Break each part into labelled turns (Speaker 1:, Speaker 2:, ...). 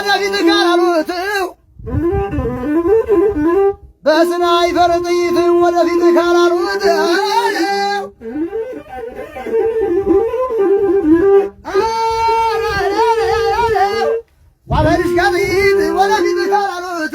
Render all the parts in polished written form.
Speaker 1: ወደፊት ካላሉት በስናይፐር ጥይት ወደፊት ካላሉት ዋበልሽ ጋቢት ወደፊት ካላሉት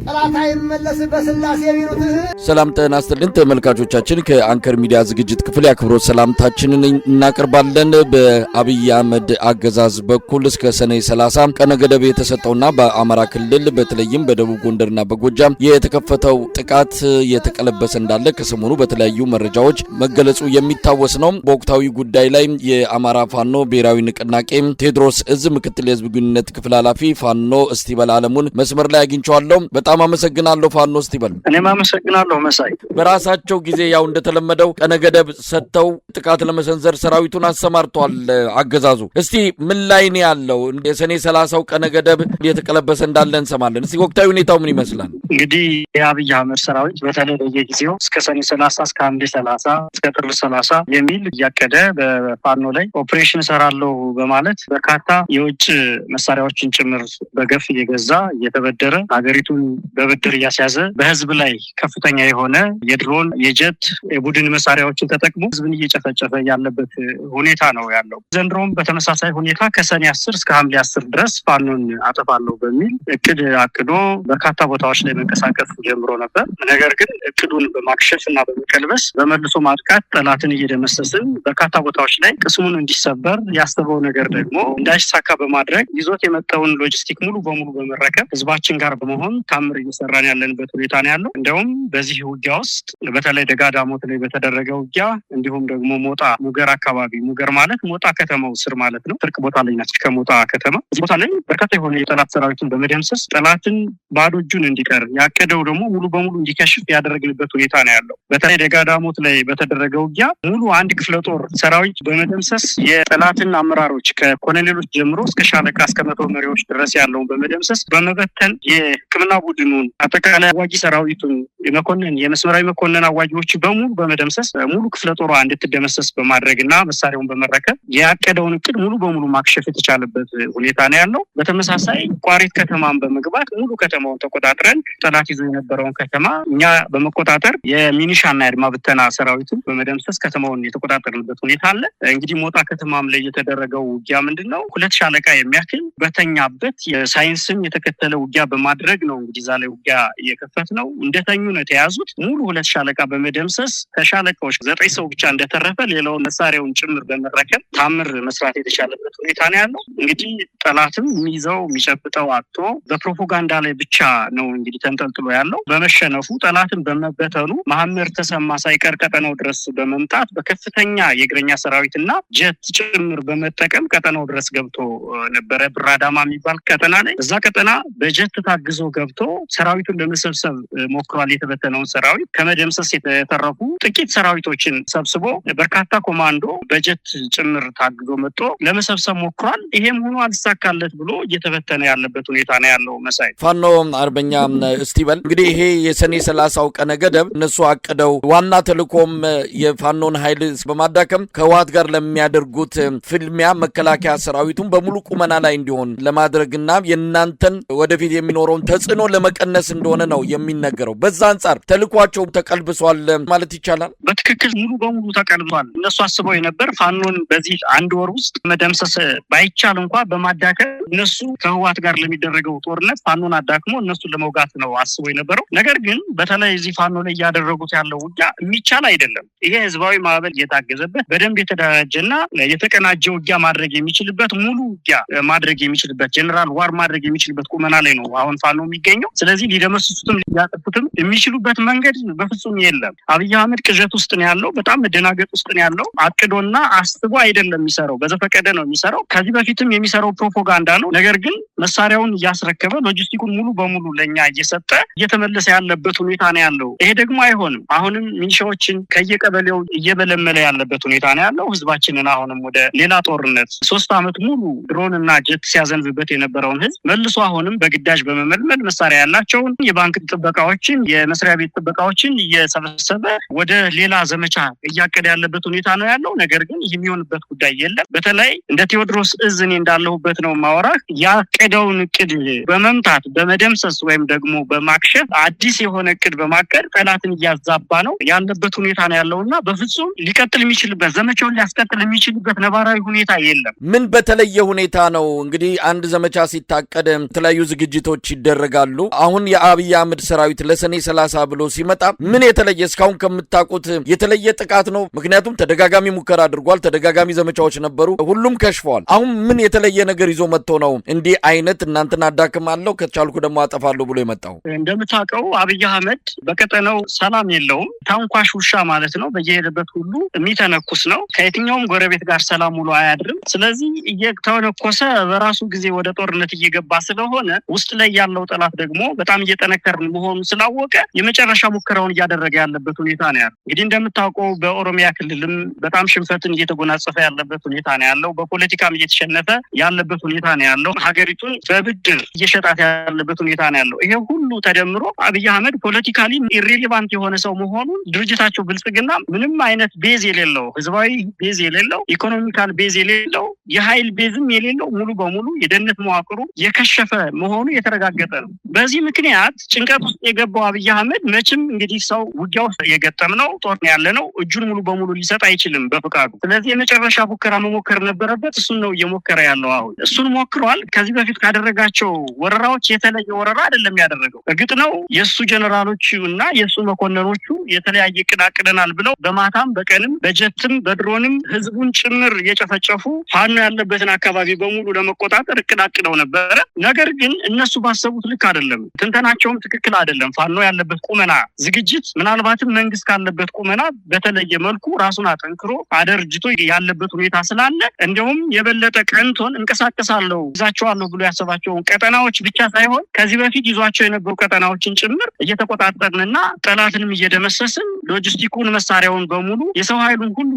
Speaker 1: ጠላት አይመለስ በስላሴ ቢሉት።
Speaker 2: ሰላም ጤና ይስጥልን ተመልካቾቻችን፣ ከአንከር ሚዲያ ዝግጅት ክፍል ያክብሮት ሰላምታችንን እናቀርባለን። በአብይ አህመድ አገዛዝ በኩል እስከ ሰኔ 30 ቀነ ገደብ የተሰጠውና በአማራ ክልል በተለይም በደቡብ ጎንደርና በጎጃም የተከፈተው ጥቃት የተቀለበሰ እንዳለ ከሰሞኑ በተለያዩ መረጃዎች መገለጹ የሚታወስ ነው። በወቅታዊ ጉዳይ ላይ የአማራ ፋኖ ብሔራዊ ንቅናቄ ቴዎድሮስ እዝ ምክትል የህዝብ ግንኙነት ክፍል ኃላፊ ፋኖ እስቲበል አለሙን መስመር ላይ አግኝቻለሁ። በጣም አመሰግናለሁ ፋኖ እስቲበል።
Speaker 3: እኔም አመሰግናለሁ መሳይ።
Speaker 2: በራሳቸው ጊዜ ያው እንደተለመደው ቀነ ገደብ ሰጥተው ጥቃት ለመሰንዘር ሰራዊቱን አሰማርቷል አገዛዙ። እስቲ ምን ላይ ነው ያለው? የሰኔ 30ው ቀነ ገደብ የተቀለበሰ እንዳለ እንሰማለን። እስቲ ወቅታዊ ሁኔታው ምን ይመስላል?
Speaker 3: እንግዲህ የአብይ አህመድ ሰራዊት በተለይ በየጊዜው እስከ ሰኔ 30 እስከ ሐምሌ 30 እስከ ጥር 30 የሚል እያቀደ በፋኖ ላይ ኦፕሬሽን እሰራለሁ በማለት በርካታ የውጭ መሳሪያዎችን ጭምር በገፍ እየገዛ እየተበደረ ሀገሪቱን በብድር እያስያዘ በህዝብ ላይ ከፍተኛ የሆነ የድሮን የጀት የቡድን መሳሪያዎችን ተጠቅሞ ህዝብን እየጨፈጨፈ ያለበት ሁኔታ ነው ያለው። ዘንድሮም በተመሳሳይ ሁኔታ ከሰኔ 10 እስከ ሐምሌ 10 ድረስ ፋኖን አጠፋለሁ በሚል እቅድ አቅዶ በርካታ ቦታዎች ላይ መንቀሳቀስ ጀምሮ ነበር። ነገር ግን እቅዱን በማክሸፍ እና በመቀልበስ በመልሶ ማጥቃት ጠላትን እየደመሰስን በርካታ ቦታዎች ላይ ቅስሙን እንዲሰበር ያሰበው ነገር ደግሞ እንዳይሳካ በማድረግ ይዞት የመጣውን ሎጂስቲክ ሙሉ በሙሉ በመረከብ ህዝባችን ጋር በመሆን ታምር እየሰራን ያለንበት ሁኔታ ነው ያለው። እንዲያውም በዚህ ውጊያ ውስጥ በተለይ ደጋዳሞት ላይ በተደረገ ውጊያ እንዲሁም ደግሞ ሞጣ ሙገር አካባቢ፣ ሙገር ማለት ሞጣ ከተማው ስር ማለት ነው፣ ትርቅ ቦታ ላይ ናቸው ከሞጣ ከተማ። እዚህ ቦታ ላይ በርካታ የሆነ የጠላት ሰራዊትን በመደምሰስ ጠላትን ባዶ እጁን እንዲቀር ያቀደው ደግሞ ሙሉ በሙሉ እንዲከሽፍ ያደረግንበት ሁኔታ ነው ያለው። በተለይ ደጋዳሞት ላይ በተደረገ ውጊያ ሙሉ አንድ ክፍለ ጦር ሰራዊት በመደምሰስ የጠላትን አመራሮች ከኮሎኔሎች ጀምሮ እስከ ሻለቃ እስከ መቶ መሪዎች ድረስ ያለውን በመደምሰስ በመበተን የሕክምና ቡድኑን አጠቃላይ አዋጊ ሰራዊቱን የመኮንን የመስመራዊ መኮንን አዋጊዎች በሙሉ በመደምሰስ ሙሉ ክፍለ ጦሯ እንድትደመሰስ በማድረግና መሳሪያውን በመረከብ ያቀደውን እቅድ ሙሉ በሙሉ ማክሸፍ የተቻለበት ሁኔታ ነው ያለው። በተመሳሳይ ቋሪት ከተማን በመግባት ሙሉ ከተማውን ተቆጣጥረን ጠላት ይዞ የነበረውን ከተማ እኛ በመቆጣጠር የሚኒሻና የአድማ ብተና ሰራዊትን በመደምሰስ ከተማውን የተቆጣጠርንበት ሁኔታ አለ። እንግዲህ ሞጣ ከተማም ላይ የተደረገው ውጊያ ምንድነው? 2 ሻለቃ የሚያክል በተኛበት የሳይንስን የተከተለ ውጊያ በማድረግ ነው እንግዲህ ዛሬ ውጊያ እየከፈት ነው። እንደተኙ ነው የተያዙት። ሙሉ 2 ሻለቃ በመደምሰስ ከሻለቃዎች 9 ሰው ብቻ እንደተረፈ ሌላው መሳሪያውን ጭምር በመረከብ ታምር መስራት የተቻለበት ሁኔታ ነው ያለው። እንግዲህ ጠላትም የሚይዘው የሚጨብጠው አጥቶ በፕሮፓጋንዳ ላይ ብቻ ነው እንግዲህ ተንጠልጥሎ ያለው። በመሸነፉ ጠላትን በመበተኑ መሐመድ ተሰማ ሳይቀር ቀጠናው ድረስ በመምጣት በከፍተኛ የእግረኛ ሰራዊትና ጀት ጭምር በመጠቀም ቀጠናው ድረስ ገብቶ ነበረ። ብራዳማ የሚባል ቀጠና ላይ እዛ ቀጠና በጀት ታግዞ ገብቶ ሰራዊቱን ለመሰብሰብ ሞክሯል። የተበተነውን ሰራዊት ከመደምሰስ የተረፉ ጥቂት ሰራዊቶችን ሰብስቦ በርካታ ኮማንዶ በጀት ጭምር ታግዞ መጥቶ ለመሰብሰብ ሞክሯል። ይሄም ሆኖ አልተሳካለት ብሎ እየተበተነ ያለበት ሁኔታ ነው ያለው። መሳይ
Speaker 2: ፋኖ አርበኛ እስቲበል፣ እንግዲህ ይሄ የሰኔ 30ው ቀነ ገደብ እነሱ አቅደው ዋና ተልእኮም የፋኖን ኃይል በማዳከም ከህወሓት ጋር ለሚያደርጉት ፍልሚያ መከላከያ ሰራዊቱን በሙሉ ቁመና ላይ እንዲሆን ለማድረግና የእናንተን ወደፊት የሚኖረውን ተጽዕኖ ለመቀነስ እንደሆነ ነው የሚነገረው። በዛ አንጻር ተልኳቸው ተቀልብሷል ማለት ይቻላል?
Speaker 3: በትክክል ሙሉ በሙሉ ተቀልብሷል። እነሱ አስበው የነበር ፋኖን በዚህ 1 ወር ውስጥ መደምሰስ ባይቻል እንኳን በማዳከም እነሱ ከህወሓት ጋር ለሚደረገው ጦርነት ፋኖን አዳክሞ እነሱን ለመውጋት ነው አስበው የነበረው። ነገር ግን በተለይ እዚህ ፋኖ ላይ እያደረጉት ያለው ውጊያ የሚቻል አይደለም። ይሄ ህዝባዊ ማዕበል እየታገዘበት በደንብ የተደራጀና የተቀናጀ ውጊያ ማድረግ የሚችልበት ሙሉ ውጊያ ማድረግ የሚችልበት ጀነራል ዋር ማድረግ የሚችልበት ቁመና ላይ ነው አሁን ፋኖ የሚገኘው። ስለዚህ ሊደመስሱትም ሊያጠፉትም የሚችሉበት መንገድ በፍጹም የለም። አብይ አህመድ ቅዠት ውስጥ ነው ያለው። በጣም መደናገጥ ውስጥ ነው ያለው። አቅዶና አስቦ አይደለም የሚሰራው፣ በዘፈቀደ ነው የሚሰራው። ከዚህ በፊትም የሚሰራው ፕሮፓጋንዳ ነው። ነገር ግን መሳሪያውን እያስረከበ ሎጂስቲኩን ሙሉ በሙሉ ለኛ እየሰጠ እየተመለሰ ያለበት ሁኔታ ነው ያለው። ይሄ ደግሞ አይሆንም። አሁንም ሚኒሻዎችን ከየቀበሌው እየበለመለ ያለበት ሁኔታ ነው ያለው። ህዝባችንን አሁንም ወደ ሌላ ጦርነት 3 ዓመት ሙሉ ድሮንና ጀት ሲያዘንብበት የነበረውን ህዝብ መልሶ አሁንም በግዳጅ በመመልመል መሳሪያ ያላቸውን የባንክ ጥበቃዎችን የመስሪያ ቤት ጥበቃዎችን እየሰበሰበ ወደ ሌላ ዘመቻ እያቀደ ያለበት ሁኔታ ነው ያለው። ነገር ግን የሚሆንበት ጉዳይ የለም። በተለይ እንደ ቴዎድሮስ እዝ እኔ እንዳለሁበት ነው ማወራ ሲመራህ ያቀደውን እቅድ በመምታት በመደምሰስ ወይም ደግሞ በማክሸፍ አዲስ የሆነ እቅድ በማቀድ ጠላትን እያዛባ ነው ያለበት ሁኔታ ነው ያለውና በፍጹም ሊቀጥል የሚችልበት ዘመቻውን ሊያስቀጥል የሚችልበት ነባራዊ ሁኔታ የለም።
Speaker 2: ምን በተለየ ሁኔታ ነው እንግዲህ አንድ ዘመቻ ሲታቀድ የተለያዩ ዝግጅቶች ይደረጋሉ። አሁን የአብይ አህመድ ሰራዊት ለሰኔ 30 ብሎ ሲመጣ ምን የተለየ እስካሁን ከምታውቁት የተለየ ጥቃት ነው? ምክንያቱም ተደጋጋሚ ሙከራ አድርጓል፣ ተደጋጋሚ ዘመቻዎች ነበሩ፣ ሁሉም ከሽፈዋል። አሁን ምን የተለየ ነገር ይዞ መጥቶ ነው እንዲህ አይነት እናንተን አዳክማለሁ ከቻልኩ ደግሞ አጠፋለሁ ብሎ የመጣው?
Speaker 3: እንደምታውቀው አብይ አህመድ በቀጠናው ሰላም የለውም። ታንኳሽ ውሻ ማለት ነው። በየሄደበት ሁሉ የሚተነኩስ ነው። ከየትኛውም ጎረቤት ጋር ሰላም ውሎ አያድርም። ስለዚህ እየተነኮሰ በራሱ ጊዜ ወደ ጦርነት እየገባ ስለሆነ ውስጥ ላይ ያለው ጠላት ደግሞ በጣም እየጠነከርን መሆኑ ስላወቀ የመጨረሻ ሙከራውን እያደረገ ያለበት ሁኔታ ነው ያለው። እንግዲህ እንደምታውቀው በኦሮሚያ ክልልም በጣም ሽንፈትን እየተጎናጸፈ ያለበት ሁኔታ ነው ያለው። በፖለቲካም እየተሸነፈ ያለበት ሁኔታ ነው ያለው። ሀገሪቱን በብድር እየሸጣት ያለበት ሁኔታ ነው ያለው። ይሄ ሁሉ ተደምሮ አብይ አህመድ ፖለቲካሊ ኢሬሌቫንት የሆነ ሰው መሆኑን ድርጅታቸው ብልጽግና ምንም አይነት ቤዝ የሌለው ህዝባዊ ቤዝ የሌለው ኢኮኖሚካል ቤዝ የሌለው የኃይል ቤዝም የሌለው ሙሉ በሙሉ የደህንነት መዋቅሩ የከሸፈ መሆኑ የተረጋገጠ ነው። በዚህ ምክንያት ጭንቀት ውስጥ የገባው አብይ አህመድ መቼም እንግዲህ ሰው ውጊያ ውስጥ የገጠምነው ጦር ያለ ነው እጁን ሙሉ በሙሉ ሊሰጥ አይችልም በፍቃዱ። ስለዚህ የመጨረሻ ሙከራ መሞከር ነበረበት። እሱን ነው እየሞከረ ያለው። አሁን እሱን ሞክሯል። ከዚህ በፊት ካደረጋቸው ወረራዎች የተለየ ወረራ አይደለም ያደረገው። እርግጥ ነው የእሱ ጀነራሎች እና የእሱ መኮንኖቹ የተለያየ እቅድ አቅደናል ብለው በማታም በቀንም በጀትም በድሮንም ህዝቡን ጭምር እየጨፈጨፉ ፋኖ ያለበትን አካባቢ በሙሉ ለመቆጣጠር እቅድ አቅደው ነበረ። ነገር ግን እነሱ ባሰቡት ልክ አይደለም። ትንተናቸውም ትክክል አይደለም። ፋኖ ያለበት ቁመና ዝግጅት ምናልባትም መንግስት ካለበት ቁመና በተለየ መልኩ ራሱን አጠንክሮ አደርጅቶ ያለበት ሁኔታ ስላለ እንዲሁም የበለጠ ቀንቶን እንቀሳቀሳለሁ ይዛቸዋለሁ ብሎ ያሰባቸውን ቀጠናዎች ብቻ ሳይሆን ከዚህ በፊት ይዟቸው የነበሩ ቀጠናዎችን ጭምር እየተቆጣጠርንና ጠላትንም እየደመሰስን ሎጂስቲኩን መሳሪያውን በሙሉ የሰው ኃይሉን ሁሉ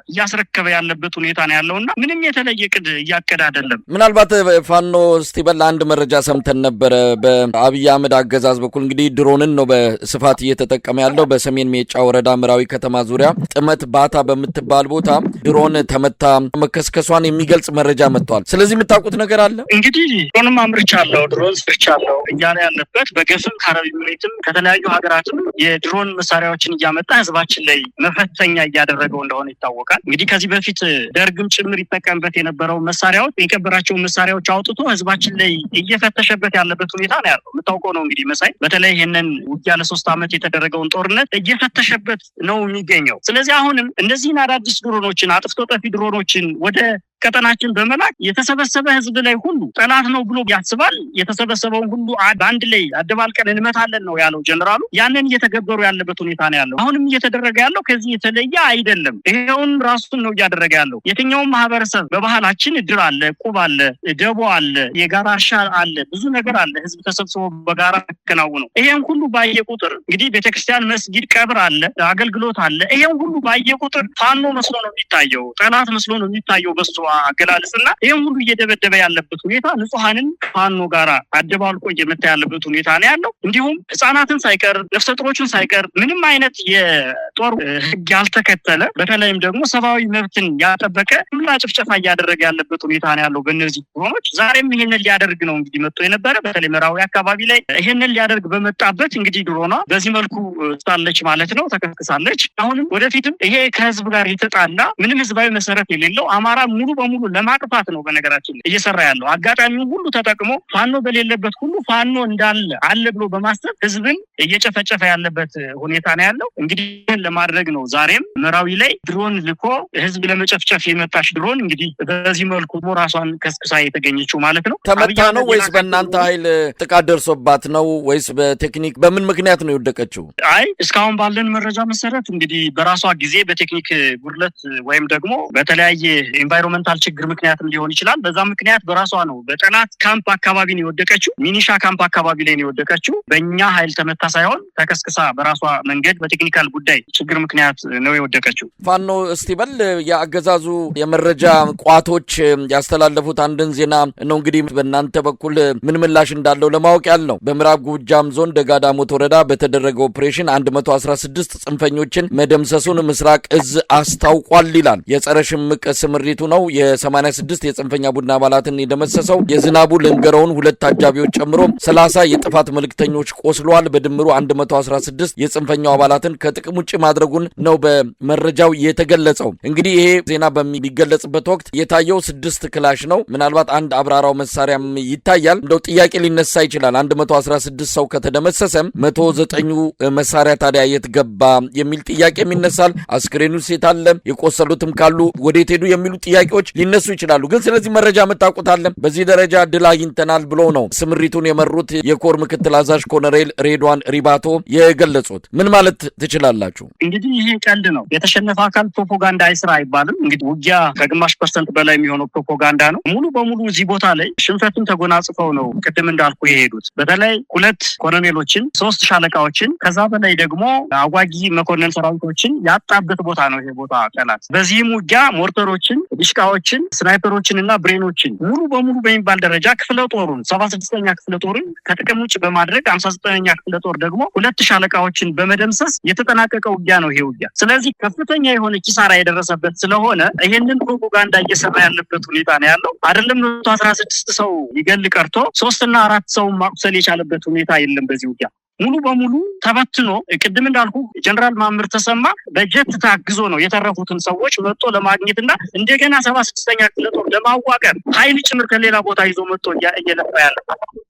Speaker 3: እያስረከበ ያለበት ሁኔታ ነው ያለውና ምንም የተለየ እቅድ እያቀደ አይደለም።
Speaker 2: ምናልባት ፋኖ ስቲበል አንድ መረጃ ሰምተን ነበረ። በአብይ አህመድ አገዛዝ በኩል እንግዲህ ድሮንን ነው በስፋት እየተጠቀመ ያለው። በሰሜን ሜጫ ወረዳ ምራዊ ከተማ ዙሪያ ጥመት ባታ በምትባል ቦታ ድሮን ተመታ መከስከሷን የሚገልጽ መረጃ መጥቷል። ስለዚህ የምታውቁት ነገር አለ?
Speaker 3: እንግዲህ ድሮንም አምርቻለሁ፣ ድሮን ስርቻለሁ እያለ ያለበት በገፍም ከአረብ ኤሚሬትም ከተለያዩ ሀገራትም የድሮን መሳሪያዎችን እያመጣ ህዝባችን ላይ መፈተኛ እያደረገው እንደሆነ ይታወቃል። እንግዲህ ከዚህ በፊት ደርግም ጭምር ይጠቀምበት የነበረው መሳሪያዎች የቀበራቸውን መሳሪያዎች አውጥቶ ህዝባችን ላይ እየፈተሸበት ያለበት ሁኔታ ነው ያለው። የምታውቀው ነው እንግዲህ መሳይ በተለይ ይህንን ውጊያ ለ3 ዓመት የተደረገውን ጦርነት እየፈተሸበት ነው የሚገኘው። ስለዚህ አሁንም እነዚህን አዳዲስ ድሮኖችን አጥፍቶ ጠፊ ድሮኖችን ወደ ቀጠናችን በመላክ የተሰበሰበ ህዝብ ላይ ሁሉ ጠላት ነው ብሎ ያስባል። የተሰበሰበውን ሁሉ በአንድ ላይ አደባልቀን እንመታለን ነው ያለው ጀነራሉ። ያንን እየተገበሩ ያለበት ሁኔታ ነው ያለው። አሁንም እየተደረገ ያለው ከዚህ የተለየ አይደለም። ይሄውን ራሱን ነው እያደረገ ያለው። የትኛውም ማህበረሰብ በባህላችን እድር አለ፣ ቁብ አለ፣ ደቦ አለ፣ የጋራ እርሻ አለ፣ ብዙ ነገር አለ። ህዝብ ተሰብስቦ በጋራ ያከናውነው። ይሄን ሁሉ ባየ ቁጥር እንግዲህ ቤተክርስቲያን፣ መስጊድ፣ ቀብር አለ፣ አገልግሎት አለ። ይሄን ሁሉ ባየ ቁጥር ፋኖ መስሎ ነው የሚታየው፣ ጠላት መስሎ ነው የሚታየው በሱ አገላለጽና ይሄን ሁሉ እየደበደበ ያለበት ሁኔታ ንጹሃንን ፋኖ ጋራ አደባልቆ እየመታ ያለበት ሁኔታ ነው ያለው። እንዲሁም ህፃናትን ሳይቀር ነፍሰ ጡሮችን ሳይቀር ምንም አይነት የጦር ህግ ያልተከተለ በተለይም ደግሞ ሰብአዊ መብትን ያጠበቀ ሁላ ጭፍጨፋ እያደረገ ያለበት ሁኔታ ነው ያለው በእነዚህ ድሮኖች። ዛሬም ይሄንን ሊያደርግ ነው እንግዲህ መጥቶ የነበረ በተለይ ምዕራዊ አካባቢ ላይ ይሄንን ሊያደርግ በመጣበት እንግዲህ ድሮኗ በዚህ መልኩ ስታለች ማለት ነው፣ ተከስክሳለች። አሁንም ወደፊትም ይሄ ከህዝብ ጋር የተጣላ ምንም ህዝባዊ መሰረት የሌለው አማራ ሙሉ በሙሉ ለማጥፋት ነው በነገራችን ላይ እየሰራ ያለው። አጋጣሚውን ሁሉ ተጠቅሞ ፋኖ በሌለበት ሁሉ ፋኖ እንዳለ አለ ብሎ በማሰብ ህዝብን እየጨፈጨፈ ያለበት ሁኔታ ነው ያለው። እንግዲህ ለማድረግ ነው ዛሬም ምዕራዊ ላይ ድሮን ልኮ ህዝብ ለመጨፍጨፍ የመጣች ድሮን እንግዲህ በዚህ መልኩ ራሷን ከስክሳ የተገኘችው ማለት ነው።
Speaker 2: ተመታ ነው ወይስ በእናንተ ኃይል ጥቃት ደርሶባት ነው ወይስ በቴክኒክ በምን ምክንያት ነው የወደቀችው?
Speaker 3: አይ እስካሁን ባለን መረጃ መሰረት እንግዲህ በራሷ ጊዜ በቴክኒክ ጉድለት ወይም ደግሞ በተለያየ ኤንቫይሮንመንታል ችግር ምክንያትም ሊሆን ይችላል። በዛ ምክንያት በራሷ ነው በጠላት ካምፕ አካባቢ ነው የወደቀችው። ሚኒሻ ካምፕ አካባቢ ላይ ነው የወደቀችው። በእኛ ኃይል ተመታ ሳይሆን ተከስክሳ በራሷ መንገድ በቴክኒካል ጉዳይ ችግር ምክንያት ነው የወደቀችው።
Speaker 2: ፋኖ እስቲበል የአገዛዙ የመረጃ ቋቶች ያስተላለፉት አንድን ዜና ነው እንግዲህ በእናንተ በኩል ምን ምላሽ እንዳለው ለማወቅ ያልነው። በምዕራብ ጎጃም ዞን ደጋዳሞት ወረዳ በተደረገ ኦፕሬሽን 116 ጽንፈኞችን መደምሰሱን ምስራቅ እዝ አስታውቋል ይላል። የጸረ ሽምቅ ስምሪቱ ነው የ86 የጽንፈኛ ቡድን አባላትን የደመሰሰው የዝናቡ ልንገረውን ሁለት አጃቢዎች ጨምሮ 30 የጥፋት መልእክተኞች ቆስለዋል። በድምሩ 116 የጽንፈኛው አባላትን ከጥቅም ውጭ ማድረጉን ነው በመረጃው የተገለጸው። እንግዲህ ይሄ ዜና በሚገለጽበት ወቅት የታየው 6 ክላሽ ነው። ምናልባት አንድ አብራራው መሳሪያም ይታያል። እንደው ጥያቄ ሊነሳ ይችላል። 116 ሰው ከተደመሰሰም 109 መሳሪያ ታዲያ የት ገባ የሚል ጥያቄም ይነሳል። አስክሬኑስ የት አለ? የቆሰሉትም ካሉ ወዴት ሄዱ የሚሉ ጥያቄዎች ሊነሱ ይችላሉ። ግን ስለዚህ መረጃ መጣቁታል። በዚህ ደረጃ ድል አግኝተናል ብሎ ነው ስምሪቱን የመሩት የኮር ምክትል አዛዥ ኮሎኔል ሬድዋን ሪባቶ የገለጹት። ምን ማለት ትችላላችሁ?
Speaker 3: እንግዲህ ይሄ ቀልድ ነው። የተሸነፈ አካል ፕሮፓጋንዳ አይስራ አይባልም። እንግዲህ ውጊያ ከግማሽ % በላይ የሚሆነው ፕሮፓጋንዳ ነው። ሙሉ በሙሉ እዚህ ቦታ ላይ ሽንፈቱን ተጎናጽፈው ነው ቅድም እንዳልኩ የሄዱት። በተለይ 2 ኮሎኔሎችን፣ 3 ሻለቃዎችን ከዛ በላይ ደግሞ አዋጊ መኮንን ሰራዊቶችን ያጣበት ቦታ ነው ይሄ ቦታ ጠላት። በዚህም ውጊያ ሞርተሮችን፣ ዲሽቃዎችን፣ ስናይፐሮችን እና ብሬኖችን ሙሉ በሙሉ በሚባል ደረጃ ክፍለ ጦሩን 76ኛ ክፍለ ጦርን ከጥቅም ውጭ በማድረግ 59ኛ ክፍለ ጦር ደግሞ 2 ሻለቃዎችን በመደምሰስ የተጠናቀቀ ውጊያ ነው ይሄ ውጊያ። ስለዚህ ከፍተኛ የሆነ ኪሳራ የደረሰበት ስለሆነ ይሄንን ፕሮፓጋንዳ እየሰራ ያለበት ሁኔታ ነው ያለው። አይደለም 116 ሰው ይገል ቀርቶ 3 እና 4 ሰው ማቁሰል የቻለበት ሁኔታ የለም በዚህ ውጊያ። ሙሉ በሙሉ ተበትኖ ቅድም እንዳልኩ ጀነራል ማምር ተሰማ በጀት ታግዞ ነው የተረፉትን ሰዎች መጥቶ ለማግኘትና እንደገና 76ኛ ክፍለ ጦር ለማዋቀር ኃይል ጭምር ከሌላ ቦታ ይዞ መጥቶ እየለፋ ያለ።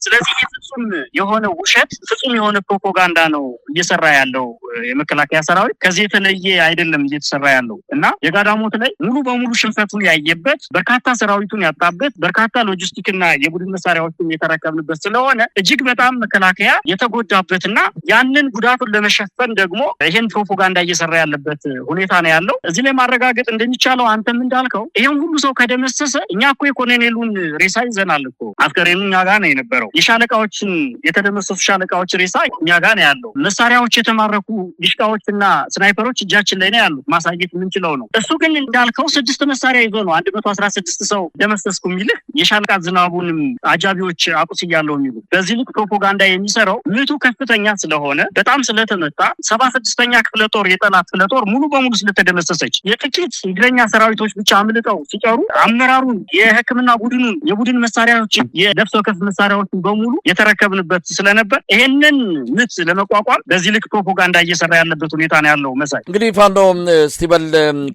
Speaker 3: ስለዚህ ፍጹም የሆነ ውሸት፣ ፍጹም የሆነ ፕሮፓጋንዳ ነው እየሰራ ያለው የመከላከያ ሰራዊት። ከዚህ የተለየ አይደለም እየተሰራ ያለው እና የጋዳሞት ላይ ሙሉ በሙሉ ሽንፈቱን ያየበት፣ በርካታ ሰራዊቱን ያጣበት፣ በርካታ ሎጂስቲክና የቡድን መሳሪያዎችን የተረከብንበት ስለሆነ እጅግ በጣም መከላከያ የተጎዳበት እና ያንን ጉዳቱን ለመሸፈን ደግሞ ይሄን ፕሮፓጋንዳ እየሰራ ያለበት ሁኔታ ነው ያለው። እዚህ ላይ ማረጋገጥ እንደሚቻለው አንተም እንዳልከው ይሄን ሁሉ ሰው ከደመሰሰ እኛ እኮ የኮሎኔሉን ሬሳ ይዘናል እኮ። አስከሬኑ እኛ ጋር ነው የነበረው። የሻለቃዎችን የተደመሰሱ ሻለቃዎች ሬሳ እኛ ጋር ነው ያለው። መሳሪያዎች የተማረኩ ዲሽቃዎችና ስናይፐሮች እጃችን ላይ ነው ያሉት። ማሳየት የምንችለው ነው። እሱ ግን እንዳልከው 6 መሳሪያ ይዞ ነው 116 ሰው ደመሰስኩ የሚልህ። የሻለቃ ዝናቡንም አጃቢዎች አቁስያለሁ የሚሉ በዚህ ልክ ፕሮፓጋንዳ የሚሰራው ምቱ ከፍተኛ ስለሆነ በጣም ስለተመታ 76ኛ ክፍለ ጦር የጠላት ክፍለ ጦር ሙሉ በሙሉ ስለተደመሰሰች የጥቂት እግረኛ ሰራዊቶች ብቻ አምልጠው ሲቀሩ አመራሩን፣ የሕክምና ቡድኑን፣ የቡድን መሳሪያዎችን፣ የነፍስ ወከፍ መሳሪያዎችን በሙሉ የተረከብንበት ስለነበር ይሄንን ምት ለመቋቋም በዚህ ልክ ፕሮፓጋንዳ እየሰራ ያለበት ሁኔታ ነው ያለው። መሳይ
Speaker 2: እንግዲህ ፋኖ ስቲበል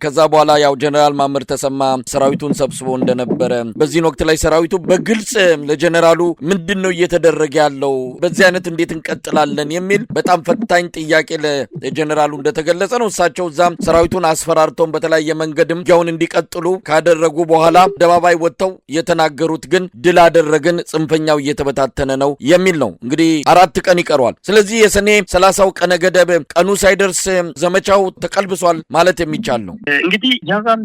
Speaker 2: ከዛ በኋላ ያው ጀነራል ማምር ተሰማ ሰራዊቱን ሰብስቦ እንደነበረ በዚህ ወቅት ላይ ሰራዊቱ በግልጽ ለጀነራሉ ምንድነው እየተደረገ ያለው በዚህ አይነት እንዴት እንቀጥላለን የሚል በጣም ፈታኝ ጥያቄ ለጀነራሉ እንደተገለጸ ነው። እሳቸው ዛም ሰራዊቱን አስፈራርተው በተለያየ መንገድም ያውን እንዲቀጥሉ ካደረጉ በኋላ አደባባይ ወጥተው የተናገሩት ግን ድል አደረግን፣ ጽንፈኛው እየተበታተነ ነው የሚል ነው። እንግዲህ 4 ቀን ይቀርዋል። ስለዚህ የሰኔ 30ው ቀነ ገደብ ቀኑ ሳይደርስ ዘመቻው ተቀልብሷል ማለት የሚቻል ነው።
Speaker 3: እንግዲህ ጀነራል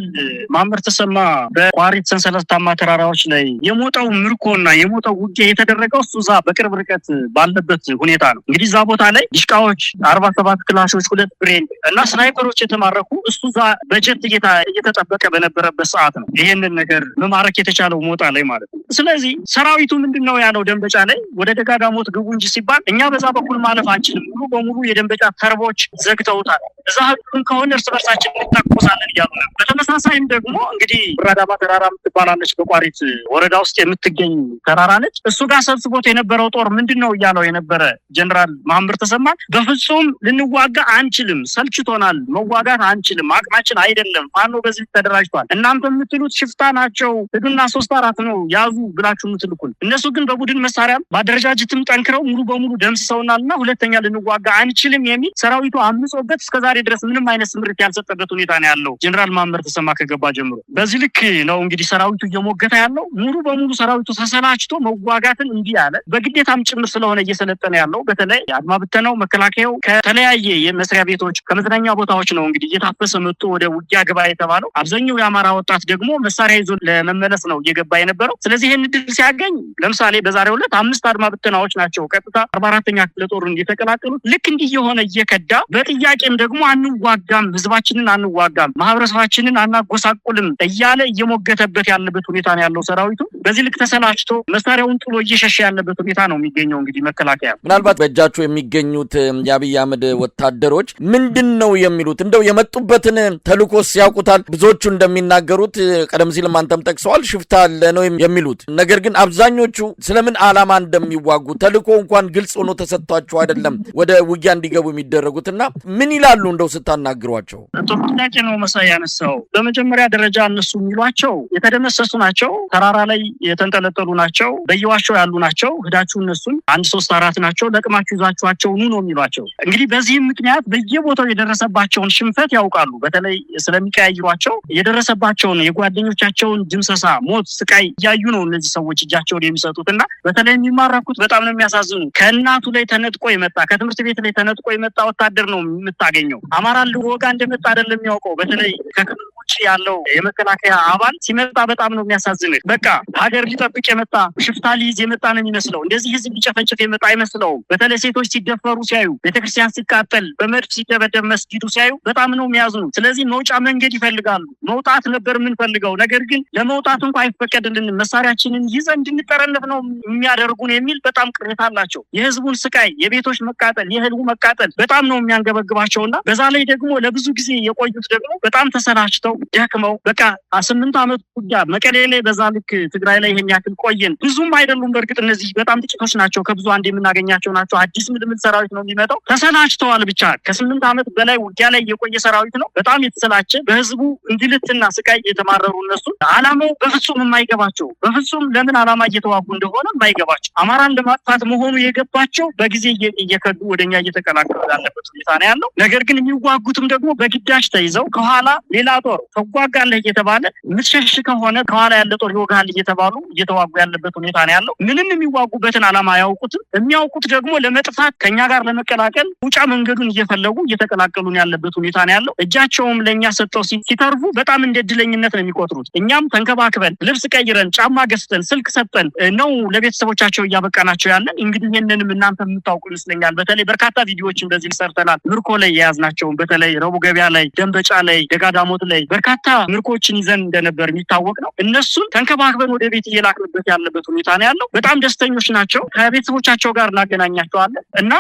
Speaker 3: ማምር ተሰማ በቋሪት ሰንሰለታማ ተራራዎች ላይ የሞጣው ምርኮና የሞጣው ውጊያ የተደረገው እሱ ዛ በቅርብ ርቀት ባለበት ሁኔታ ነው። እንግዲህ እዛ ቦታ ላይ ዲሽቃዎች 47 ክላሾች 2 ብሬን እና ስናይፐሮች የተማረኩ እሱ ዛ በጀት እየተጠበቀ በነበረበት ሰዓት ነው ይሄንን ነገር መማረክ የተቻለው ሞጣ ላይ ማለት ነው። ስለዚህ ሰራዊቱ ምንድነው ያለው ደንበጫ ላይ ወደ ደጋዳሞት ግቡ እንጂ ሲባል እኛ በዛ በኩል ማለፍ አንችልም፣ ሙሉ በሙሉ የደንበጫ ተርቦች ዘግተውታል፣ እዛ ህዱን ከሆነ እርስ በርሳችን እንታቆሳለን እያሉ ነው። በተመሳሳይም ደግሞ እንግዲህ ብራዳማ ተራራ የምትባላለች በቋሪት ወረዳ ውስጥ የምትገኝ ተራራ ነች። እሱ ጋር ሰብስቦት የነበረው ጦር ምንድነው እያለው የነበረ ጀነራል ማምር ተሰማ በፍጹም ልንዋጋ አንችልም፣ ሰልችቶናል፣ መዋጋት አንችልም፣ አቅማችን አይደለም፣ ፋኖ በዚህ ተደራጅቷል፣ እናንተ የምትሉት ሽፍታ ናቸው፣ ህዱና 3-4 ነው ያዙ ብላችሁ የምትልኩን፣ እነሱ ግን በቡድን መሳሪያም በአደረጃጀትም ጠንክረው ሙሉ በሙሉ ደምስሰውናልና ሁለተኛ ልንዋጋ አንችልም የሚል ሰራዊቱ አምጾበት እስከዛሬ ድረስ ምንም አይነት ስምርት ያልሰጠበት ሁኔታ ነው ያለው። ጀነራል ማምር ተሰማ ከገባ ጀምሮ በዚህ ልክ ነው እንግዲህ ሰራዊቱ እየሞገተ ያለው። ሙሉ በሙሉ ሰራዊቱ ተሰላችቶ መዋጋትን እንዲህ ያለ በግዴታም ጭምር ስለሆነ እየሰለጠነ ያለው። በተለይ አድማ ብተናው መከላከያው ከተለያየ የመስሪያ ቤቶች ከመዝናኛ ቦታዎች ነው እንግዲህ እየታፈሰ መጥቶ ወደ ውጊያ ግባ የተባለው። አብዛኛው የአማራ ወጣት ደግሞ መሳሪያ ይዞ ለመመለስ ነው እየገባ የነበረው። ስለዚህ ይህን ድል ሲያገኝ ለምሳሌ በዛሬው ዕለት 5 አድማ ብተናዎች ናቸው ቀጥታ 44ኛ ክፍለ ጦርን የተቀላቀሉት። ልክ እንዲህ የሆነ እየከዳ በጥያቄም ደግሞ አንዋጋም፣ ህዝባችንን አንዋጋም፣ ማህበረሰባችንን አናጎሳቁልም እያለ እየሞገተበት ያለበት ሁኔታ ነው ያለው ሰራዊቱ። በዚህ ልክ ተሰላችቶ መሳሪያውን ጥሎ እየሸሸ ያለበት ሁኔታ ነው የሚገኘው። እንግዲህ መከላከያ
Speaker 2: ምናልባት በእጃቸው የሚገኙት የአብይ አህመድ ወታደሮች ምንድነው የሚሉት? እንደው የመጡበትን ተልኮስ ያውቁታል? ብዙዎቹ እንደሚናገሩት ቀደም ሲል አንተም ጠቅሰዋል፣ ሽፍታ አለ ነው የሚሉት። ነገር ግን አብዛኞቹ ስለምን ዓላማ እንደሚዋጉ ተልኮ እንኳን ግልጽ ሆኖ ተሰጥቷቸው አይደለም ወደ ውጊያ እንዲገቡ የሚደረጉትና ምን ይላሉ እንደው ስታናግሯቸው?
Speaker 3: ጥያቄ ነው መሳይ ያነሳው። በመጀመሪያ ደረጃ እነሱ የሚሏቸው የተደመሰሱ ናቸው፣ ተራራ ላይ የተንጠለጠሉ ናቸው፣ በየዋሻው ያሉ ናቸው፣ ሄዳችሁ እነሱን 1 3 4 ናቸው ለቅማችሁ ይዛችኋቸው ኑ ነው የሚሏቸው። እንግዲህ በዚህም ምክንያት በየቦታው የደረሰባቸውን ሽንፈት ያውቃሉ። በተለይ ስለሚቀያይሯቸው የደረሰባቸውን የጓደኞቻቸውን ድምሰሳ፣ ሞት፣ ስቃይ እያዩ ነው እነዚህ ሰዎች እጃቸውን የሚሰጡትና በተለይ የሚማረኩት በጣም ነው የሚያሳዝኑ። ከእናቱ ላይ ተነጥቆ የመጣ ከትምህርት ቤት ላይ ተነጥቆ የመጣ ወታደር ነው የምታገኘው። አማራን ልወጋ እንደመጣ አይደለም የሚያውቀው። በተለይ ከክልል ውጭ ያለው የመከላከያ አባል ሲመጣ በጣም ነው የሚያሳዝንህ። በቃ ሀገር ሊጠብቅ የመጣ ሽፍታ ሊይዝ የመጣ ነው የሚመስለው። እንደዚህ ህዝብ ሊጨፈጭፍ የመጣ አይመስለውም። በተለይ ሴቶች ሲደፈሩ ሲያዩ፣ ቤተክርስቲያን ሲቃጠል፣ በመድፍ ሲደበደብ መስጊዱ ሲያዩ በጣም ነው የሚያዝኑ። ስለዚህ መውጫ መንገድ ይፈልጋሉ። መውጣት ነበር የምንፈልገው፣ ነገር ግን ለመውጣት እንኳን አይፈቀድልንም፣ መሳሪያችንን ይዘን እንድንጠረነፍ ነው የሚያደርጉን የሚል በጣም ቅሬታ አላቸው። የህዝቡን ስቃይ፣ የቤቶች መቃጠል፣ የህልቡ መቃጠል በጣም ነው የሚያንገበግባቸውና በዛ ላይ ደግሞ ለብዙ ጊዜ የቆዩት ደግሞ በጣም ተሰላችተው ደክመው በቃ 8 ዓመት ጉዳ መቀሌ ላይ በዛ ልክ ትግራይ ላይ ይሄን ያክል ቆየን። ብዙም አይደሉም በእርግጥ እነዚህ በጣም ጥቂቶች ናቸው፣ ከብዙ አንድ የምናገኛቸው ናቸው። አዲስ ምልምል ሰራዊት ነው የሚመጣው። ተሰላችተዋል። ብቻ ከ8 ዓመት በላይ ውጊያ ላይ የቆየ ሰራዊት ነው። በጣም የተሰላቸ በህዝቡ እንግልትና ስቃይ የተማረሩ እነሱ ዓላማው በፍጹም የማይገባቸው በፍጹም ለምን ዓላማ እየተዋጉ እንደሆነ የማይገባቸው አማራን ለማጥፋት መሆኑ የገባቸው በጊዜ እየከዱ ወደኛ እየተቀላቀሉ ያለበት ሁኔታ ነው ያለው። ነገር ግን የሚዋጉትም ደግሞ በግዳጅ ተይዘው ከኋላ ሌላ ጦር ተዋጋለህ እየተባለ ምትሸሽ ከሆነ ከኋላ ያለ ጦር ይወጋል እየተባሉ እየተዋጉ ያለበት ሁኔታ ነው ያለው። ምንም የሚዋጉበትን ዓላማ አያውቁትም። የሚያውቁት ደግሞ ለመጥፋት ከኛ ጋር ለመቀላቀል ውጫ መንገዱን እየፈለጉ እየተቀላቀሉን ያለበት ሁኔታ ነው ያለው። እጃቸውም ለኛ ሰጠው ሲተርፉ በጣም እንደ እድለኝነት ነው የሚቆጥሩት። እኛም ተንከባክበን ልብስ ቀይረን ጫማ ገዝተን ስልክ ሰጠን ነው ለቤተሰቦቻቸው እያበቃናቸው ያለን። እንግዲህ ይሄንንም እናንተ የምታውቁ ይመስለኛል። በተለይ በርካታ ቪዲዮዎችን በዚህ ሰርተናል። ምርኮ ላይ የያዝናቸው በተለይ ረቡዕ ገበያ ላይ፣ ደንበጫ ላይ፣ ደጋዳሞት ላይ በርካታ ምርኮችን ይዘን እንደነበር የሚታወቅ ነው። እነሱን ተንከባክበን ወደ ቤት እየላክንበት ያለበት ሁኔታ ነው ያለው። በጣም ደስተኞች ናቸው። ከቤተሰቦቻቸው ጋር እናገናኛቸዋለን እና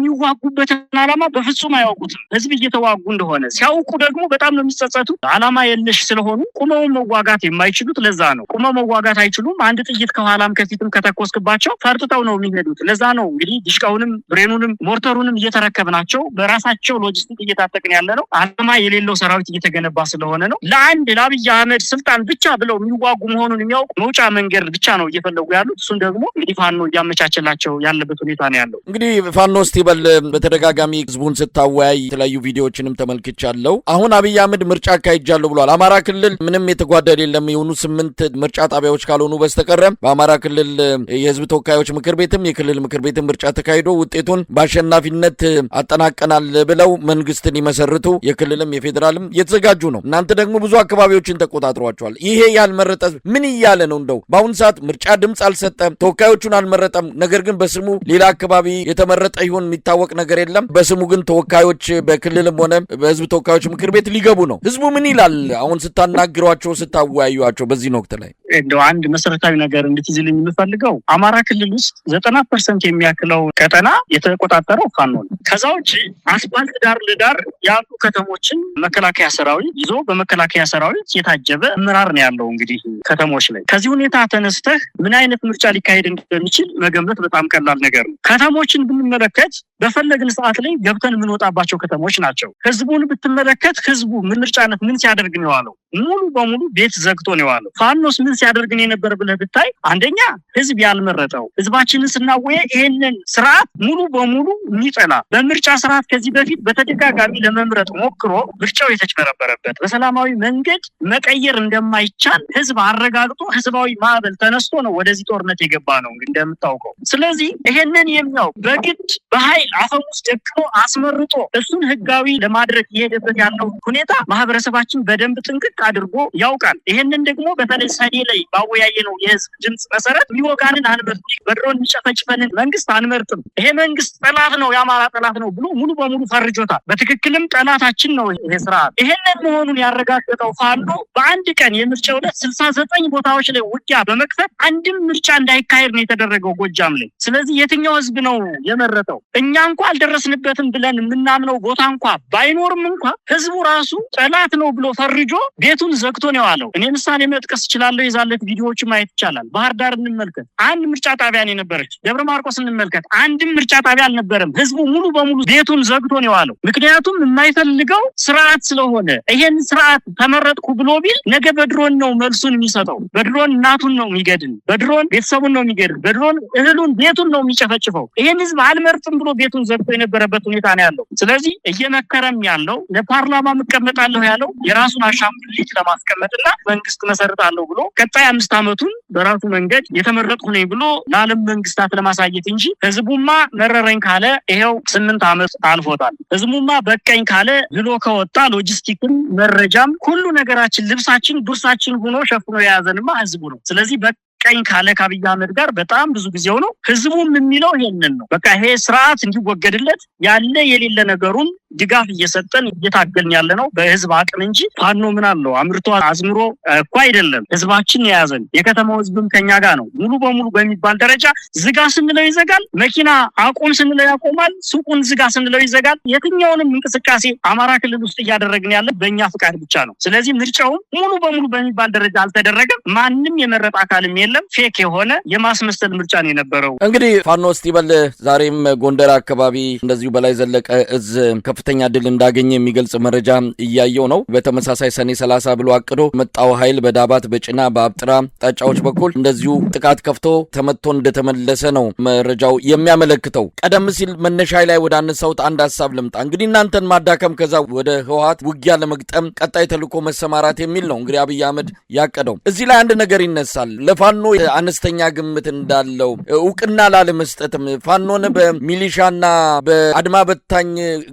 Speaker 3: የሚዋጉበትን ዓላማ በፍጹም አያውቁትም። ህዝብ እየተዋጉ እንደሆነ ሲያውቁ ደግሞ በጣም ነው የሚጸጸቱት። ዓላማ የለሽ ስለሆኑ ቁመው መዋጋት የማይችሉት ለዛ ነው። ቁመው መዋጋት አይችሉም። አንድ ጥይት ከኋላም ከፊትም ከተኮስክባቸው ፈርጥተው ነው የሚሄዱት። ለዛ ነው እንግዲህ ዲሽቃውንም ብሬኑንም ሞርተሩንም እየተረከብናቸው በራሳቸው ሎጂስቲክ እየታጠቅን ያለ ነው። ዓላማ የሌለው ሰራዊት እየተገነባ ስለሆነ ነው። ለአንድ ለአብይ አህመድ ስልጣን ብቻ ብለው የሚዋጉ መሆኑን የሚያውቁ መውጫ መንገድ ብቻ ነው እየፈለጉ ያሉት። እሱን ደግሞ እንግዲህ ፋኖ እያመቻቸላቸው ያለበት ሁኔታ ነው ያለው።
Speaker 2: እንግዲህ ፋኖ ስቲበል በተደጋጋሚ ህዝቡን ስታወያይ የተለያዩ ቪዲዮዎችንም ተመልክቻለሁ። አሁን አብይ አህመድ ምርጫ አካሂጃለሁ ብሏል። አማራ ክልል ምንም የተጓደል የለም የሆኑ 8 ምርጫ ጣቢያዎች ካልሆኑ በስተቀር በአማራ ክልል የህዝብ ተወካዮች ምክር ቤትም የክልል ምክር ቤትም ምርጫ ተካሂዶ ውጤቱን በአሸናፊነት አጠናቀናል ብለው መንግስትን ይመሰርቱ የክልልም የፌዴራልም የተዘጋጁ ነው። እናንተ ደግሞ ብዙ አካባቢዎችን ተቆጣጥሯቸዋል። ይሄ ያልመረጠ ምን እያለ ነው? እንደው በአሁን ሰዓት ምርጫ ድምፅ አልሰጠም፣ ተወካዮቹን አልመረጠም። ነገር ግን በስሙ ሌላ አካባቢ የተመረጠ ይሁን የሚታወቅ ነገር የለም። በስሙ ግን ተወካዮች በክልልም ሆነ በህዝብ ተወካዮች ምክር ቤት ሊገቡ ነው። ህዝቡ ምን ይላል? አሁን ስታናግሯቸው ስታወያዩቸው በዚህ ወቅት ላይ
Speaker 3: እንደው አንድ መሰረታዊ ነገር እንድትይዝልኝ የምፈልገው አማራ ክልል ውስጥ 90% የሚያክለው ቀጠና የተቆጣጠረው ፋኖ ነው። ከዛ ውጭ አስፋልት ዳር ለዳር ያሉ ከተሞችን መከላከያ ሰራዊት ይዞ በመከላከያ ሰራዊት የታጀበ አመራር ነው ያለው። እንግዲህ ከተሞች ላይ ከዚህ ሁኔታ ተነስተህ ምን አይነት ምርጫ ሊካሄድ እንደሚችል መገመት በጣም ቀላል ነገር ነው። ከተሞችን ብንመለከት በፈለግን ሰዓት ላይ ገብተን የምንወጣባቸው ከተሞች ናቸው። ህዝቡን ብትመለከት ህዝቡ ምርጫነት ምን ሲያደርግ ነው የዋለው? ሙሉ በሙሉ ቤት ዘግቶ ነው የዋለው። ፋኖስ ምን ሲያደርግ ነው የነበር ብለህ ብታይ፣ አንደኛ ህዝብ ያልመረጠው ህዝባችንን ስናወየ ይሄንን ስርዓት ሙሉ በሙሉ የሚጠላ በምርጫ ስርዓት ከዚህ በፊት በተደጋጋሚ ለመምረጥ ሞክሮ ምርጫው የተጭበረበረበት በሰላም በሰላማዊ መንገድ መቀየር እንደማይቻል ህዝብ አረጋግጦ ህዝባዊ ማዕበል ተነስቶ ነው ወደዚህ ጦርነት የገባ ነው እንደምታውቀው። ስለዚህ ይሄንን የሚያው በግድ በኃይል አፈሙዝ ደቅኖ አስመርጦ እሱን ህጋዊ ለማድረግ የሄደበት ያለው ሁኔታ ማህበረሰባችን በደንብ ጥንቅቅ አድርጎ ያውቃል። ይሄንን ደግሞ በተለይ ሰኔ ላይ ባወያየነው የህዝብ ድምጽ መሰረት ሚወጋንን አንመርጥም፣ በድሮን የሚጨፈጭፈንን መንግስት አንመርጥም፣ ይሄ መንግስት ጠላት ነው፣ የአማራ ጠላት ነው ብሎ ሙሉ በሙሉ ፈርጆታል። በትክክልም ጠላታችን ነው ይሄ ስርዓት። ይሄንን መሆኑን ያረጋገጠው ፋኖ በአንድ ቀን የምርጫ ዕለት 69 ቦታዎች ላይ ውጊያ በመክፈት አንድም ምርጫ እንዳይካሄድ ነው የተደረገው ጎጃም ላይ። ስለዚህ የትኛው ህዝብ ነው የመረጠው? እኛ እንኳን አልደረስንበትም ብለን የምናምነው ቦታ እንኳን ባይኖርም እንኳን ህዝቡ ራሱ ጠላት ነው ብሎ ፈርጆ ቤቱን ዘግቶ ነው ያለው። እኔ ምሳሌ መጥቀስ እችላለሁ። የዛለት ቪዲዮዎች ማየት ይቻላል። ባህር ዳር እንመልከት፣ አንድ ምርጫ ጣቢያ ነው የነበረች። ደብረ ማርቆስ እንመልከት፣ አንድም ምርጫ ጣቢያ አልነበረም። ህዝቡ ሙሉ በሙሉ ቤቱን ዘግቶ ነው ያለው። ምክንያቱም የማይፈልገው ስርዓት ስለሆነ። ይሄን ስርዓት ተመረጥኩ ብሎ ቢል ነገ በድሮን ነው መልሱን የሚሰጠው። በድሮን እናቱን ነው የሚገድል፣ በድሮን ቤተሰቡን ነው የሚገድል፣ በድሮን እህሉን ቤቱን ነው የሚጨፈጭፈው። ይሄን ህዝብ አልመርጥም ብሎ ቤቱን ዘግቶ የነበረበት ሁኔታ ነው ያለው። ስለዚህ እየመከረም ያለው ለፓርላማ እቀመጣለሁ ያለው የራሱን አሻንጉሊት ለማስቀመጥና መንግስት መሰረታለሁ ብሎ ቀጣይ 5 ዓመቱን በራሱ መንገድ የተመረጥኩ ነኝ ብሎ ለዓለም መንግስታት ለማሳየት እንጂ ህዝቡማ መረረኝ ካለ ይሄው 8 ዓመት አልፎታል። ህዝቡማ በቀኝ ካለ ብሎ ከወጣ ሎጂስቲክም መረጃም ሁሉ ነገራችን ልብሳችን ዱርሳችን ሆኖ ሸፍኖ የያዘንማ ህዝቡ ነው። ስለዚህ ቀኝ ካለ ከአብይ አህመድ ጋር በጣም ብዙ ጊዜው ነው። ህዝቡም የሚለው ይሄንን ነው። በቃ ይሄ ስርዓት እንዲወገድለት ያለ የሌለ ነገሩን ድጋፍ እየሰጠን እየታገልን ያለ ነው በህዝብ አቅም እንጂ ፋኖ ምን አለው አምርቶ አዝምሮ እኮ አይደለም ህዝባችን የያዘን። የከተማው ህዝብም ከኛ ጋር ነው። ሙሉ በሙሉ በሚባል ደረጃ ዝጋ ስንለው ይዘጋል፣ መኪና አቁም ስንለው ያቆማል፣ ሱቁን ዝጋ ስንለው ይዘጋል። የትኛውንም እንቅስቃሴ አማራ ክልል ውስጥ እያደረግን ያለ በእኛ ፍቃድ ብቻ ነው። ስለዚህ ምርጫውም ሙሉ በሙሉ በሚባል ደረጃ አልተደረገም። ማንም የመረጠ አካልም የለም። ፌክ የሆነ የማስመሰል ምርጫ ነው የነበረው።
Speaker 2: እንግዲህ ፋኖ እስቲበል ዛሬም ጎንደር አካባቢ እንደዚሁ በላይ ዘለቀ እዝ ከፍተኛ ድል እንዳገኘ የሚገልጽ መረጃ እያየው ነው። በተመሳሳይ ሰኔ 30 ብሎ አቅዶ መጣው ኃይል በዳባት በጭና በአብጥራ ጣጫዎች በኩል እንደዚሁ ጥቃት ከፍቶ ተመቶ እንደተመለሰ ነው መረጃው የሚያመለክተው። ቀደም ሲል መነሻ ላይ ወደ አነሳውት አንድ ሐሳብ ልምጣ። እንግዲህ እናንተን ማዳከም ከዛ ወደ ህወሓት ውጊያ ለመግጠም ቀጣይ ተልዕኮ መሰማራት የሚል ነው እንግዲህ አብይ አህመድ ያቀደው። እዚህ ላይ አንድ ነገር ይነሳል። ለፋኖ አነስተኛ ግምት እንዳለው እውቅና ላለመስጠትም ፋኖን በሚሊሻና በአድማ በታኝ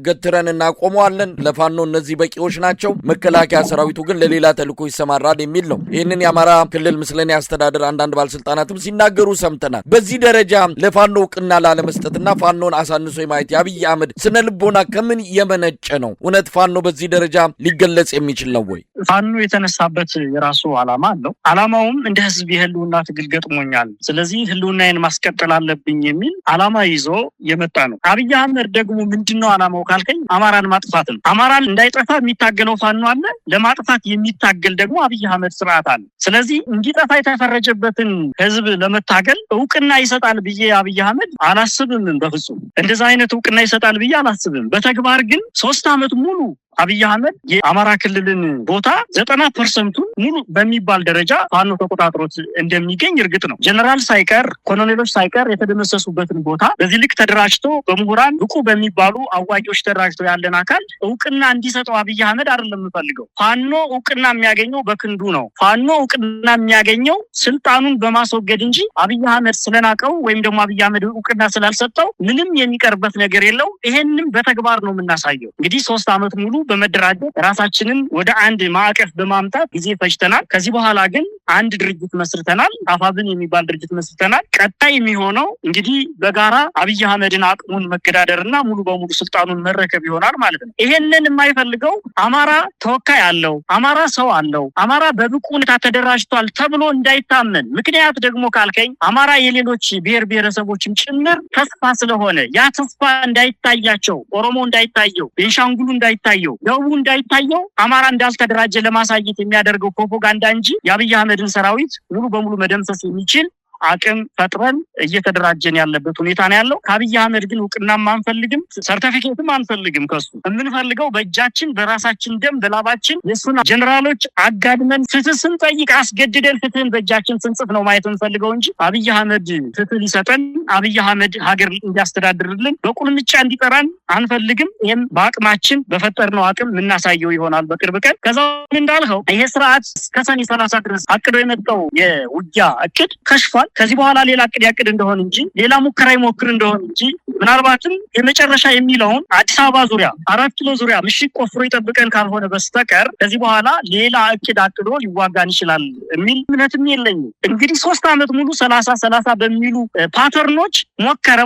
Speaker 2: ገትረን እናቆመዋለን፣ ለፋኖ እነዚህ በቂዎች ናቸው፣ መከላከያ ሰራዊቱ ግን ለሌላ ተልዕኮ ይሰማራል የሚል ነው። ይህንን የአማራ ክልል ምስለኔ አስተዳደር አንዳንድ ባለስልጣናትም ሲናገሩ ሰምተናል። በዚህ ደረጃ ለፋኖ እውቅና ላለመስጠትና ፋኖን አሳንሶ የማየት የአብይ አህመድ ስነ ልቦና ከምን የመነጨ ነው? እውነት ፋኖ በዚህ ደረጃ ሊገለጽ የሚችል ነው ወይ?
Speaker 3: ፋኖ የተነሳበት የራሱ ዓላማ አለው። ዓላማውም እንደ ህዝብ የህልውና ትግል ገጥሞኛል፣ ስለዚህ ህልውናዬን ማስቀጠል አለብኝ የሚል ዓላማ ይዞ የመጣ ነው። አብይ አህመድ ደግሞ ምንድነው ዓላማው ካልከኝ አማራን ማጥፋት ነው። አማራን እንዳይጠፋ የሚታገለው ፋኖ አለ፣ ለማጥፋት የሚታገል ደግሞ አብይ አህመድ ስርዓት አለ። ስለዚህ እንዲጠፋ የተፈረጀበትን ህዝብ ለመታገል እውቅና ይሰጣል ብዬ አብይ አህመድ አላስብም። በፍጹም እንደዛ አይነት እውቅና ይሰጣል ብዬ አላስብም። በተግባር ግን 3 ዓመት ሙሉ አብይ አህመድ የአማራ ክልልን ቦታ 90% ሙሉ በሚባል ደረጃ ፋኖ ተቆጣጥሮት እንደሚገኝ እርግጥ ነው። ጀነራል ሳይቀር ኮሎኔሎች ሳይቀር የተደመሰሱበትን ቦታ በዚህ ልክ ተደራጅቶ በምሁራን ብቁ በሚባሉ አዋቂዎች ተደራጅቶ ያለን አካል እውቅና እንዲሰጠው አብይ አህመድ አይደለም የምፈልገው። ፋኖ እውቅና የሚያገኘው በክንዱ ነው። ፋኖ እውቅና የሚያገኘው ስልጣኑን በማስወገድ እንጂ አብይ አህመድ ስለናቀው ወይም ደግሞ አብይ አህመድ እውቅና ስላልሰጠው ምንም የሚቀርበት ነገር የለው። ይሄንን በተግባር ነው የምናሳየው። እንግዲህ 3 ዓመት ሙሉ በመደራጀት ራሳችንን ወደ አንድ ማዕቀፍ በማምጣት ጊዜ ፈጅተናል። ከዚህ በኋላ ግን አንድ ድርጅት መስርተናል። አፋብን የሚባል ድርጅት መስርተናል። ቀጣይ የሚሆነው እንግዲህ በጋራ አብይ አህመድን አቅሙን መገዳደርና ሙሉ በሙሉ ስልጣኑን መረከብ ይሆናል ማለት ነው። ይሄንን የማይፈልገው አማራ ተወካይ አለው፣ አማራ ሰው አለው፣ አማራ በብቁ ሁኔታ ተደራጅቷል ተብሎ እንዳይታመን። ምክንያት ደግሞ ካልከኝ አማራ የሌሎች ብሔር ብሔረሰቦችም ጭምር ተስፋ ስለሆነ ያ ተስፋ እንዳይታያቸው፣ ኦሮሞ እንዳይታየው፣ ቤንሻንጉሉ እንዳይታየው፣ ደቡቡ እንዳይታየው አማራ እንዳልተደራጀ ለማሳየት የሚያደርገው ፕሮፓጋንዳ እንጂ የአብይ አህመድን ሰራዊት ሙሉ በሙሉ መደምሰስ የሚችል አቅም ፈጥረን እየተደራጀን ያለበት ሁኔታ ነው ያለው። ከአብይ አህመድ ግን እውቅናም አንፈልግም፣ ሰርቲፊኬትም አንፈልግም። ከሱ የምንፈልገው በእጃችን በራሳችን ደም በላባችን የሱና ጀነራሎች አጋድመን ፍትህ ስንጠይቅ አስገድደን ፍትህን በእጃችን ስንጽፍ ነው ማየት የምንፈልገው እንጂ አብይ አህመድ ፍትህ ሊሰጠን አብይ አህመድ ሀገር እንዲያስተዳድርልን በቁልምጫ እንዲጠራን አንፈልግም። ይህም በአቅማችን በፈጠርነው አቅም የምናሳየው ይሆናል በቅርብ ቀን። ከዛ እንዳልኸው ይሄ ስርዓት ከሰኔ 30 ድረስ አቅዶ የመጣው የውጊያ እቅድ ከሽፏል። ከዚህ በኋላ ሌላ እቅድ ያቅድ እንደሆን እንጂ ሌላ ሙከራ ይሞክር እንደሆን እንጂ ምናልባትም የመጨረሻ የሚለውን አዲስ አበባ ዙሪያ 4 ኪሎ ዙሪያ ምሽግ ቆፍሮ ይጠብቀን ካልሆነ በስተቀር ከዚህ በኋላ ሌላ እቅድ አቅዶ ሊዋጋን ይችላል የሚል እምነትም የለኝም። እንግዲህ 3 ዓመት ሙሉ 30 በሚሉ ፓተርኖች ሞከረ፣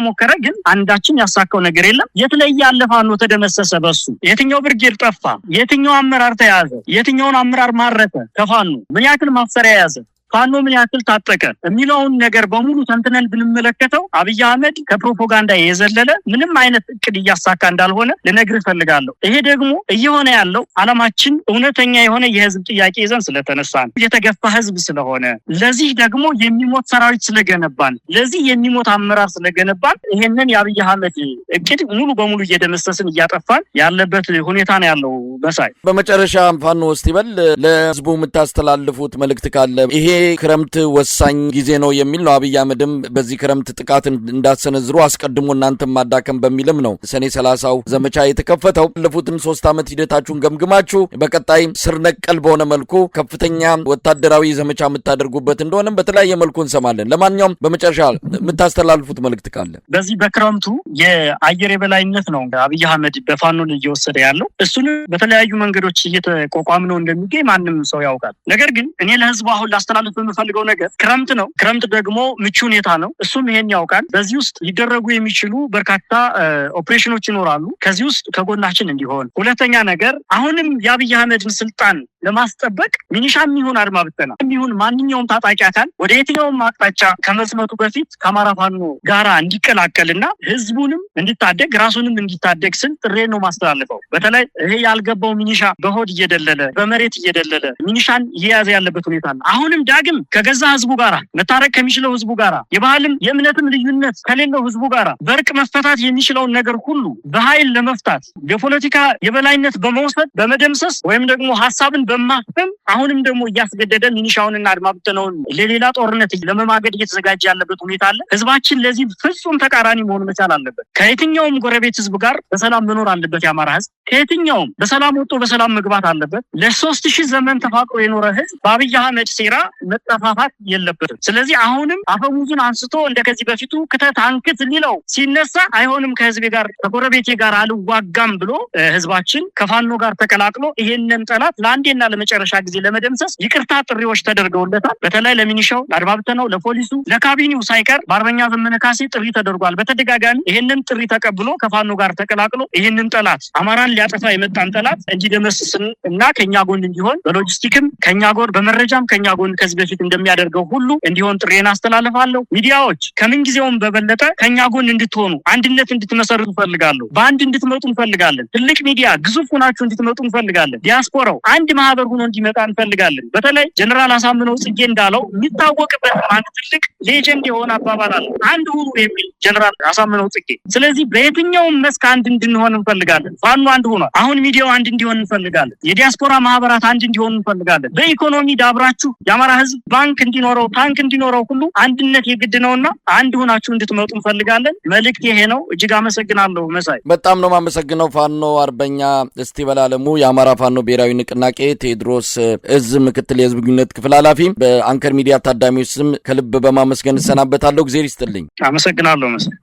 Speaker 3: ግን አንዳችን ያሳካው ነገር የለም። የተለየ አለፋ ነው ተደመሰሰ። በሱ የትኛው ብርጌድ ጠፋ፣ የትኛው አመራር ተያዘ፣ የትኛውን አመራር ማረከ፣ ከፋኖ ምን ያክል ማፍሰሪያ ያዘ፣ ፋኖ ምን ያክል ታጠቀ የሚለውን ነገር በሙሉ ተንትነን ብንመለከተው አብይ አህመድ ከፕሮፓጋንዳ የዘለለ ምንም አይነት እቅድ እያሳካ እንዳልሆነ ልነግርህ ፈልጋለሁ። ይሄ ደግሞ እየሆነ ያለው ዓላማችን እውነተኛ የሆነ የህዝብ ጥያቄ ይዘን ስለተነሳን፣ የተገፋ ህዝብ ስለሆነ፣ ለዚህ ደግሞ የሚሞት ሰራዊት ስለገነባን፣ ለዚህ የሚሞት አመራር ስለገነባን ይሄንን የአብይ አህመድ እቅድ ሙሉ በሙሉ እየደመሰስን እያጠፋን ያለበት ሁኔታ ነው ያለው። መሳይ
Speaker 2: በመጨረሻ ፋኖ ውስጥ ይበል ለህዝቡ የምታስተላልፉት መልእክት ካለ ይሄ ክረምት ወሳኝ ጊዜ ነው የሚል ነው። አብይ አህመድም በዚህ ክረምት ጥቃት እንዳሰነዝሩ አስቀድሞ እናንተም ማዳከም በሚልም ነው ሰኔ 30ው ዘመቻ የተከፈተው። ያለፉትን 3 ዓመት ሂደታችሁን ገምግማችሁ በቀጣይ ስር ነቀል በሆነ መልኩ ከፍተኛ ወታደራዊ ዘመቻ የምታደርጉበት እንደሆነም በተለያየ መልኩ እንሰማለን። ለማንኛውም በመጨረሻ የምታስተላልፉት መልእክት ካለ።
Speaker 3: በዚህ በክረምቱ የአየር የበላይነት ነው አብይ አህመድ በፋኖ ላይ እየወሰደ ያለው። እሱን በተለያዩ መንገዶች እየተቋቋም ነው እንደሚገኝ ማንም ሰው ያውቃል። ነገር ግን እኔ ለህዝቡ አሁን ላስተላልፍ የምፈልገው ነገር ክረምት ነው። ክረምት ደግሞ ምቹ ሁኔታ ነው። እሱም ይሄን ያውቃል። በዚህ ውስጥ ሊደረጉ የሚችሉ በርካታ ኦፕሬሽኖች ይኖራሉ። ከዚህ ውስጥ ከጎናችን እንዲሆን። ሁለተኛ ነገር አሁንም የአብይ አህመድን ስልጣን ለማስጠበቅ ሚኒሻም ይሁን አድማ ብተና ይሁን ማንኛውም ታጣቂ አካል ወደ የትኛውም አቅጣጫ ከመዝመቱ በፊት ከአማራ ፋኖ ጋራ እንዲቀላቀልና ህዝቡንም እንዲታደግ ራሱንም እንዲታደግ ስል ጥሬን ነው ማስተላልፈው። በተለይ ይሄ ያልገባው ሚኒሻ በሆድ እየደለለ በመሬት እየደለለ ሚኒሻን እየያዘ ያለበት ሁኔታ ነው። አሁንም ዳግም ከገዛ ህዝቡ ጋራ መታረቅ ከሚችለው ህዝቡ ጋራ የባህልም የእምነትም ልዩነት ከሌለው ህዝቡ ጋራ በርቅ መፈታት የሚችለውን ነገር ሁሉ በኃይል ለመፍታት የፖለቲካ የበላይነት በመውሰድ በመደምሰስ ወይም ደግሞ ሐሳብን በማፈን አሁንም ደግሞ እያስገደደ ሚኒሻውንና አድማ ብተናውን ለሌላ ጦርነት ለመማገድ እየተዘጋጀ ያለበት ሁኔታ አለ። ህዝባችን ለዚህ ፍጹም ተቃራኒ መሆን መቻል አለበት። ከየትኛውም ጎረቤት ህዝብ ጋር በሰላም መኖር አለበት። የአማራ ህዝብ ከየትኛውም በሰላም ወጥቶ በሰላም መግባት አለበት። ለ3000 ዘመን ተፋቅሮ የኖረ ህዝብ በአብይ አህመድ ሴራ መጠፋፋት የለበትም። ስለዚህ አሁንም አፈሙዙን አንስቶ እንደከዚህ በፊቱ ክተት አንክት ሊለው ሲነሳ አይሆንም ከህዝቤ ጋር ከጎረቤቴ ጋር አልዋጋም ብሎ ህዝባችን ከፋኖ ጋር ተቀላቅሎ ይሄንን ጠላት ለአንዴና ለመጨረሻ ጊዜ ለመደምሰስ ይቅርታ ጥሪዎች ተደርገውለታል። በተለይ ለሚኒሻው፣ ለአድማ ብተናው፣ ለፖሊሱ፣ ለካቢኔው ሳይቀር በአርበኛ ዘመነ ካሴ ጥሪ ተደርጓል። በተደጋጋሚ ይሄንን ጥሪ ተቀብሎ ከፋኖ ጋር ተቀላቅሎ ይሄንን ጠላት አማራን ሊያጠፋ የመጣን ጠላት እንዲደመስስን እና ከኛ ጎን እንዲሆን በሎጂስቲክም ከኛ ጎን በመረጃም ከኛ ጎን ከዚህ በፊት እንደሚያደርገው ሁሉ እንዲሆን ጥሬን አስተላልፋለሁ። ሚዲያዎች ከምን ጊዜውም በበለጠ ከኛ ጎን እንድትሆኑ አንድነት እንድትመሰርቱ እንፈልጋለሁ። በአንድ እንድትመጡ እንፈልጋለን። ትልቅ ሚዲያ ግዙፍ ሆናችሁ እንድትመጡ እንፈልጋለን። ዲያስፖራው አንድ ማህበር ሆኖ እንዲመጣ እንፈልጋለን። በተለይ ጀነራል አሳምነው ጽጌ እንዳለው የሚታወቅበት አንድ ትልቅ ሌጀንድ የሆነ አባባል አለ፣ አንድ ሁኑ የሚል ጀነራል አሳምነው ጽጌ። ስለዚህ በየትኛውም መስክ አንድ እንድንሆን እንፈልጋለን። ፋኖ አንድ ሆኗል። አሁን ሚዲያው አንድ እንዲሆን እንፈልጋለን። የዲያስፖራ ማህበራት አንድ እንዲሆኑ እንፈልጋለን። በኢኮኖሚ ዳብራችሁ የአማራ ህዝብ ባንክ እንዲኖረው ታንክ እንዲኖረው ሁሉ አንድነት የግድ ነውና አንድ ሆናችሁ እንድትመጡ እንፈልጋለን። መልእክት ይሄ ነው። እጅግ አመሰግናለሁ መሳይ።
Speaker 2: በጣም ነው የማመሰግነው። ፋኖ አርበኛ እስቲበላ አለሙ የአማራ ፋኖ ብሔራዊ ንቅናቄ ቴዎድሮስ እዝ ምክትል የህዝብ ግንኙነት ክፍል ኃላፊ፣ በአንከር ሚዲያ ታዳሚዎች ስም ከልብ በማመስገን እሰናበታለሁ። እግዚአብሔር ይስጥልኝ።
Speaker 3: አመሰግናለሁ መሳይ።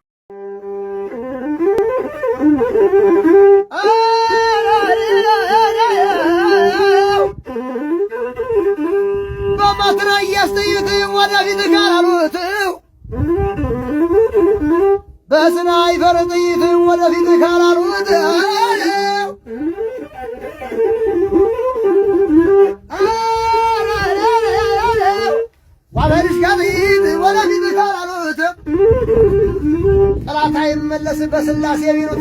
Speaker 1: በማትረየስ ጥይት ወደፊት ካላሉት በስናይፐር ጥይት ወደፊት ካላሉት ዋበልሽ ከጥይት ወደፊት ካላሉት ጠላት አይመለስ በስላሴ ቢሉት